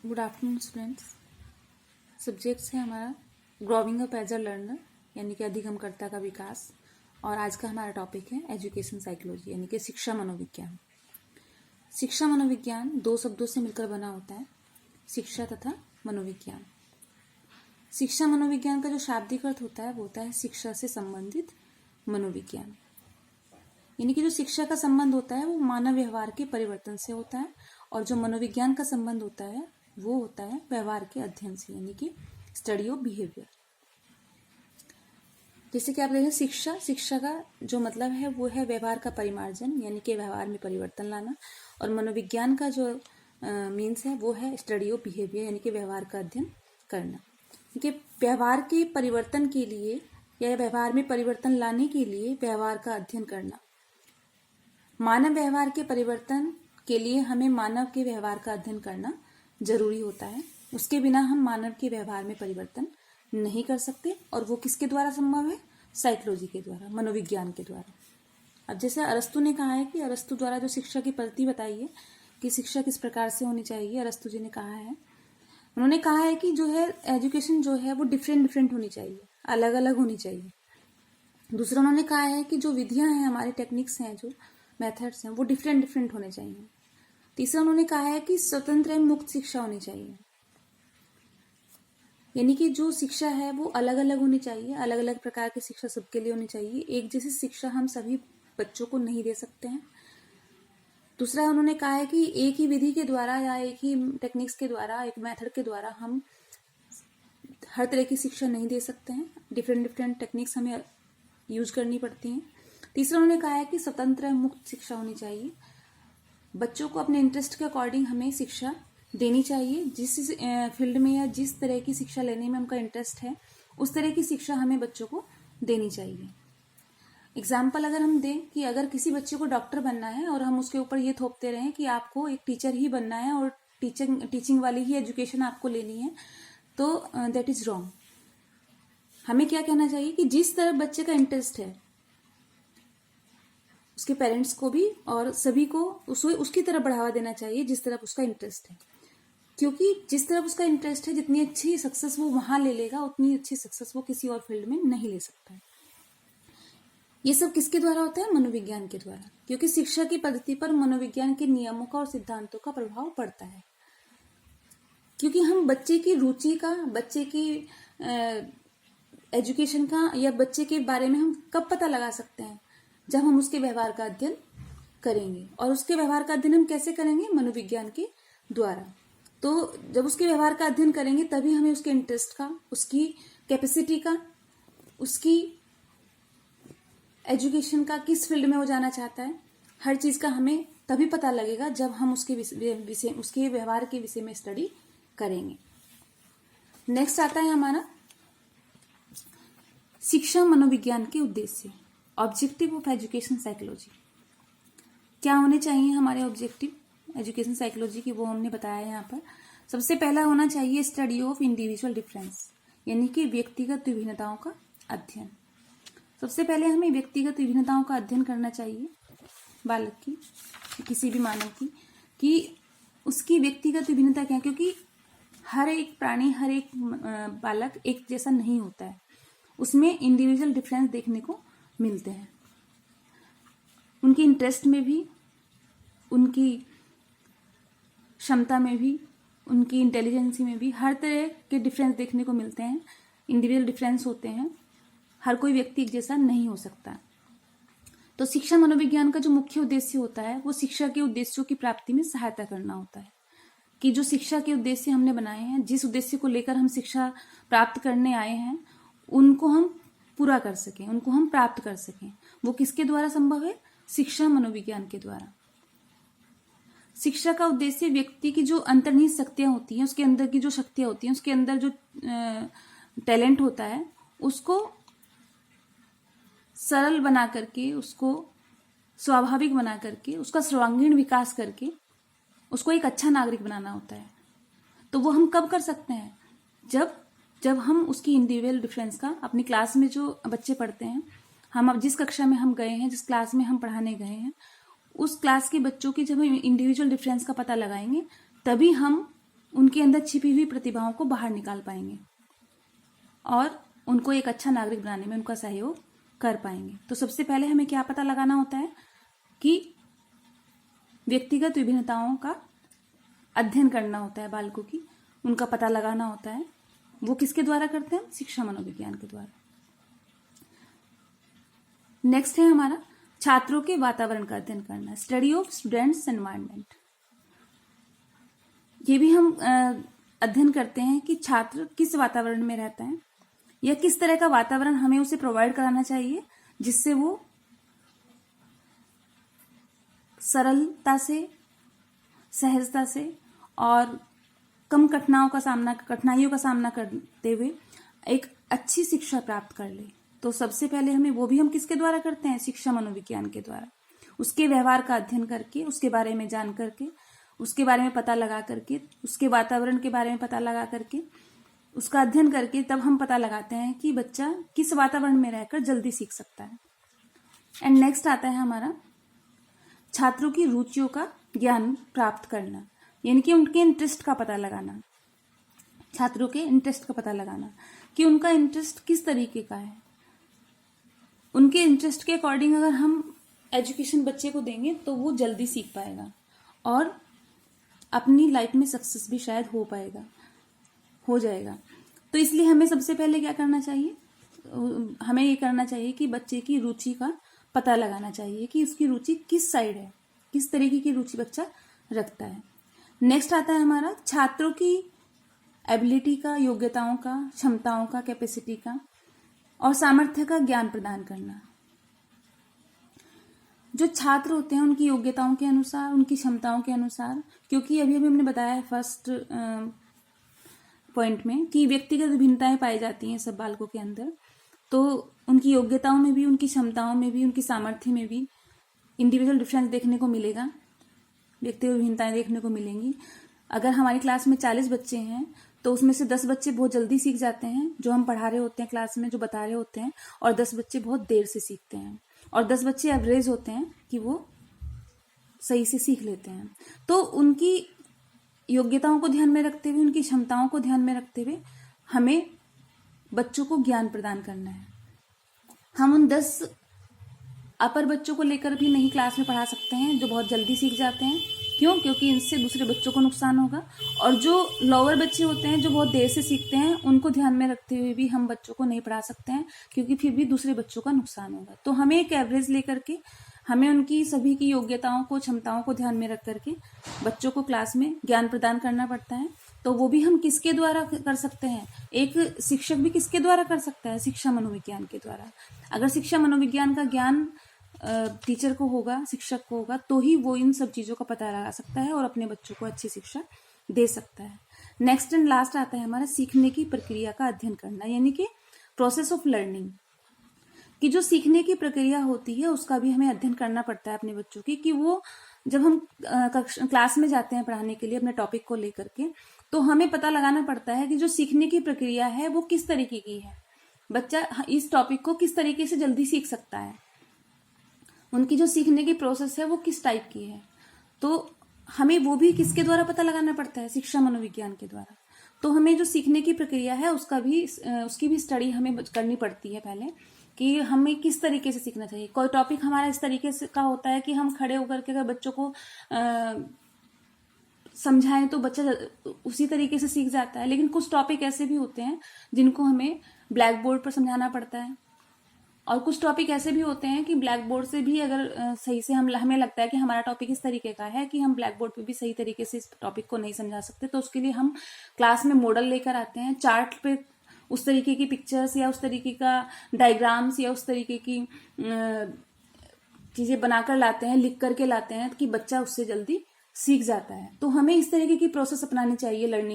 Good afternoon students. Subjects है हमारा growing up as a learner यानी कि अधिगमकर्ता का विकास। और आज का हमारा टॉपिक है एजुकेशन साइकोलॉजी यानी कि शिक्षा मनोविज्ञान। शिक्षा मनोविज्ञान दो शब्दों से मिलकर बना होता है, शिक्षा तथा मनोविज्ञान। शिक्षा मनोविज्ञान का जो शाब्दिक अर्थ होता है वो होता है शिक्षा से संबंधित मनोविज्ञान। यानी कि जो शिक्षा का संबंध होता है वो मानव व्यवहार के परिवर्तन से होता है, और जो मनोविज्ञान का संबंध होता है वो होता है व्यवहार के अध्ययन से यानी कि स्टडी ऑफ बिहेवियर। जैसे कि आप देखें शिक्षा का जो मतलब है वो है व्यवहार का परिमार्जन यानी कि व्यवहार में परिवर्तन लाना, और मनोविज्ञान का जो मीन्स है वो है स्टडी ऑफ बिहेवियर यानी कि व्यवहार का अध्ययन करना। क्योंकि व्यवहार के परिवर्तन के लिए या व्यवहार में परिवर्तन लाने के लिए व्यवहार का अध्ययन करना, मानव व्यवहार के परिवर्तन के लिए हमें मानव के व्यवहार का अध्ययन करना जरूरी होता है। उसके बिना हम मानव के व्यवहार में परिवर्तन नहीं कर सकते, और वो किसके द्वारा संभव है? साइकोलॉजी के द्वारा, मनोविज्ञान के द्वारा। अब जैसे अरस्तु ने कहा है कि अरस्तु द्वारा जो शिक्षा की पद्धति बताई है कि शिक्षा किस प्रकार से होनी चाहिए, अरस्तु जी ने कहा है, उन्होंने कहा है कि जो है एजुकेशन जो है वो डिफरेंट होनी चाहिए, अलग अलग होनी चाहिए। दूसरा उन्होंने कहा है कि जो विधियां हैं, हमारे टेक्निक्स हैं, जो मेथड्स हैं, वो डिफरेंट होने चाहिए। तीसरा उन्होंने कहा है कि स्वतंत्र एवं मुक्त शिक्षा होनी चाहिए, यानी कि जो शिक्षा है वो अलग अलग होनी चाहिए, अलग अलग प्रकार की शिक्षा सबके लिए होनी चाहिए। एक जैसी शिक्षा हम सभी बच्चों को नहीं दे सकते हैं। दूसरा उन्होंने कहा है कि एक ही विधि के द्वारा या एक ही टेक्निक्स के द्वारा, एक मेथड के द्वारा हम हर तरह की शिक्षा नहीं दे सकते हैं, डिफरेंट टेक्निक्स हमें यूज करनी पड़ती हैं। तीसरा उन्होंने कहा है कि स्वतंत्र एवं मुक्त शिक्षा होनी चाहिए, बच्चों को अपने इंटरेस्ट के अकॉर्डिंग हमें शिक्षा देनी चाहिए। जिस फील्ड में या जिस तरह की शिक्षा लेने में उनका इंटरेस्ट है उस तरह की शिक्षा हमें बच्चों को देनी चाहिए। एग्जाम्पल अगर हम दें कि अगर किसी बच्चे को डॉक्टर बनना है और हम उसके ऊपर ये थोपते रहें कि आपको एक टीचर ही बनना है और टीचिंग वाली ही एजुकेशन आपको लेनी है, तो दैट इज रॉन्ग। हमें क्या कहना चाहिए कि जिस तरह बच्चे का इंटरेस्ट है उसके पेरेंट्स को भी और सभी को उसकी तरफ बढ़ावा देना चाहिए जिस तरफ उसका इंटरेस्ट है। क्योंकि जिस तरफ उसका इंटरेस्ट है, जितनी अच्छी सक्सेस वो वहां ले लेगा उतनी अच्छी सक्सेस वो किसी और फील्ड में नहीं ले सकता है। ये सब किसके द्वारा होता है? मनोविज्ञान के द्वारा। क्योंकि शिक्षा की पद्धति पर मनोविज्ञान के नियमों का और सिद्धांतों का प्रभाव पड़ता है। क्योंकि हम बच्चे की रुचि का, बच्चे की एजुकेशन का या बच्चे के बारे में हम कब पता लगा सकते हैं? जब हम उसके व्यवहार का अध्ययन करेंगे। और उसके व्यवहार का अध्ययन हम कैसे करेंगे? मनोविज्ञान के द्वारा। तो जब उसके व्यवहार का अध्ययन करेंगे तभी हमें उसके इंटरेस्ट का, उसकी कैपेसिटी का, उसकी एजुकेशन का, किस फील्ड में वो जाना चाहता है, हर चीज का हमें तभी पता लगेगा जब हम उसके व्यवहार के विषय में स्टडी करेंगे। नेक्स्ट आता है हमारा शिक्षा मनोविज्ञान के उद्देश्य, ऑब्जेक्टिव ऑफ एजुकेशन साइकोलॉजी। क्या होने चाहिए हमारे ऑब्जेक्टिव एजुकेशन साइकोलॉजी की, वो हमने बताया है यहाँ पर। सबसे पहला होना चाहिए स्टडी ऑफ इंडिविजुअल डिफरेंस यानी कि व्यक्तिगत विभिन्नताओं का अध्ययन। सबसे पहले हमें व्यक्तिगत विभिन्नताओं का अध्ययन करना चाहिए बालक की, किसी भी मानव की, कि उसकी व्यक्तिगत विभिन्नता क्या है। क्योंकि हर एक प्राणी, हर एक बालक एक जैसा नहीं होता है, उसमें इंडिविजुअल डिफरेंस देखने को मिलते हैं। उनके इंटरेस्ट में भी, उनकी क्षमता में भी, उनकी इंटेलिजेंसी में भी हर तरह के डिफरेंस देखने को मिलते हैं, इंडिविजुअल डिफरेंस होते हैं। हर कोई व्यक्ति एक जैसा नहीं हो सकता। तो शिक्षा मनोविज्ञान का जो मुख्य उद्देश्य होता है वो शिक्षा के उद्देश्यों की प्राप्ति में सहायता करना होता है। कि जो शिक्षा के उद्देश्य हमने बनाए हैं, जिस उद्देश्य को लेकर हम शिक्षा प्राप्त करने आए हैं, उनको हम पूरा कर सकें, उनको हम प्राप्त कर सकें। वो किसके द्वारा संभव है? शिक्षा मनोविज्ञान के द्वारा। शिक्षा का उद्देश्य व्यक्ति की जो अंतर्निहित शक्तियां होती हैं, उसके अंदर की जो शक्तियां होती हैं, उसके अंदर जो टैलेंट होता है, उसको सरल बना करके, उसको स्वाभाविक बना करके, उसका सर्वांगीण विकास करके उसको एक अच्छा नागरिक बनाना होता है। तो वो हम कब कर सकते हैं? जब हम उसकी इंडिविजुअल डिफरेंस का, अपनी क्लास में जो बच्चे पढ़ते हैं, हम अब जिस कक्षा में हम गए हैं, जिस क्लास में हम पढ़ाने गए हैं, उस क्लास के बच्चों की जब हम इंडिविजुअल डिफरेंस का पता लगाएंगे तभी हम उनके अंदर छिपी हुई प्रतिभाओं को बाहर निकाल पाएंगे और उनको एक अच्छा नागरिक बनाने में उनका सहयोग कर पाएंगे। तो सबसे पहले हमें क्या पता लगाना होता है कि व्यक्तिगत विभिन्नताओं का अध्ययन करना होता है, बालकों की उनका पता लगाना होता है। वो किसके द्वारा करते हैं? शिक्षा मनोविज्ञान के द्वारा। नेक्स्ट है हमारा छात्रों के वातावरण का अध्ययन करना, स्टडी ऑफ स्टूडेंट्स एनवायरनमेंट। ये भी हम अध्ययन करते हैं कि छात्र किस वातावरण में रहता है या किस तरह का वातावरण हमें उसे प्रोवाइड कराना चाहिए जिससे वो सरलता से, सहजता से और कम कठिनाइयों का सामना करते हुए एक अच्छी शिक्षा प्राप्त कर ले। तो सबसे पहले वो भी हम किसके द्वारा करते हैं? शिक्षा मनोविज्ञान के द्वारा। उसके व्यवहार का अध्ययन करके, उसके बारे में जान करके, उसके बारे में पता लगा करके, उसके वातावरण के बारे में पता लगा करके, उसका अध्ययन करके तब हम पता लगाते हैं कि बच्चा किस वातावरण में रहकर जल्दी सीख सकता है। एंड नेक्स्ट आता है हमारा छात्रों की रुचियों का ज्ञान प्राप्त करना, यानी कि उनके इंटरेस्ट का पता लगाना। छात्रों के इंटरेस्ट का पता लगाना कि उनका इंटरेस्ट किस तरीके का है। उनके इंटरेस्ट के अकॉर्डिंग अगर हम एजुकेशन बच्चे को देंगे तो वो जल्दी सीख पाएगा और अपनी लाइफ में सक्सेस भी शायद हो जाएगा। तो इसलिए हमें सबसे पहले क्या करना चाहिए? हमें ये करना चाहिए कि बच्चे की रुचि का पता लगाना चाहिए कि उसकी रुचि किस साइड है, किस तरीके की रुचि बच्चा रखता है। नेक्स्ट आता है हमारा छात्रों की एबिलिटी का, योग्यताओं का, क्षमताओं का, कैपेसिटी का और सामर्थ्य का ज्ञान प्रदान करना। जो छात्र होते हैं उनकी योग्यताओं के अनुसार, उनकी क्षमताओं के अनुसार, क्योंकि अभी हमने बताया है फर्स्ट पॉइंट में कि व्यक्तिगत विभिन्नताएं पाई जाती हैं सब बालकों के अंदर, तो उनकी योग्यताओं में भी, उनकी क्षमताओं में भी, उनकी सामर्थ्य में भी इंडिविजुअल डिफरेंस देखने को मिलेगा, व्यक्तिगत विभिन्नताएं देखने को मिलेंगी। अगर हमारी क्लास में 40 बच्चे हैं तो उसमें से 10 बच्चे बहुत जल्दी सीख जाते हैं जो हम पढ़ा रहे होते हैं क्लास में, जो बता रहे होते हैं, और 10 बच्चे बहुत देर से सीखते हैं, और 10 बच्चे एवरेज होते हैं कि वो सही से सीख लेते हैं। तो उनकी योग्यताओं को ध्यान में रखते हुए, उनकी क्षमताओं को ध्यान में रखते हुए हमें बच्चों को ज्ञान प्रदान करना है। हम उन 10 अपर बच्चों को लेकर भी नहीं क्लास में पढ़ा सकते हैं जो बहुत जल्दी सीख जाते हैं। क्यों? क्योंकि इनसे दूसरे बच्चों को नुकसान होगा। और जो लोअर बच्चे होते हैं जो बहुत देर से सीखते हैं, उनको ध्यान में रखते हुए भी हम बच्चों को नहीं पढ़ा सकते हैं, क्योंकि फिर भी दूसरे बच्चों का नुकसान होगा। तो हमें एक एवरेज लेकर के हमें उनकी सभी की योग्यताओं को, क्षमताओं को ध्यान में रख करके बच्चों को क्लास में ज्ञान प्रदान करना पड़ता है। तो वो भी हम किसके द्वारा कर सकते हैं? एक शिक्षक भी किसके द्वारा कर सकता है? शिक्षा मनोविज्ञान के द्वारा। अगर शिक्षा मनोविज्ञान का ज्ञान टीचर को होगा, शिक्षक को होगा, तो ही वो इन सब चीज़ों का पता लगा सकता है और अपने बच्चों को अच्छी शिक्षा दे सकता है। नेक्स्ट एंड लास्ट आता है हमारा सीखने की प्रक्रिया का अध्ययन करना, यानी कि प्रोसेस ऑफ लर्निंग। कि जो सीखने की प्रक्रिया होती है उसका भी हमें अध्ययन करना पड़ता है अपने बच्चों की, कि वो जब हम क्लास में जाते हैं पढ़ाने के लिए अपने टॉपिक को लेकर के, तो हमें पता लगाना पड़ता है कि जो सीखने की प्रक्रिया है वो किस तरीके की है, बच्चा इस टॉपिक को किस तरीके से जल्दी सीख सकता है, उनकी जो सीखने की प्रोसेस है वो किस टाइप की है। तो हमें वो भी किसके द्वारा पता लगाना पड़ता है? शिक्षा मनोविज्ञान के द्वारा। तो हमें जो सीखने की प्रक्रिया है उसकी भी स्टडी हमें करनी पड़ती है पहले, कि हमें किस तरीके से सीखना चाहिए। कोई टॉपिक हमारा इस तरीके से का होता है कि हम खड़े होकर के अगर बच्चों को समझाएं तो बच्चा उसी तरीके से सीख जाता है, लेकिन कुछ टॉपिक ऐसे भी होते हैं जिनको हमें ब्लैक बोर्ड पर समझाना पड़ता है, और कुछ टॉपिक ऐसे भी होते हैं कि ब्लैक बोर्ड से भी अगर सही से हमें लगता है कि हमारा टॉपिक इस तरीके का है कि हम ब्लैक बोर्ड पे भी सही तरीके से इस टॉपिक को नहीं समझा सकते, तो उसके लिए हम क्लास में मॉडल लेकर आते हैं, चार्ट पे उस तरीके की पिक्चर्स या उस तरीके का डायग्राम्स या उस तरीके की चीज़ें बनाकर लाते हैं, लिख करके लाते हैं कि बच्चा उससे जल्दी सीख जाता है। तो हमें इस तरीके की प्रोसेस अपनानी चाहिए लर्निंग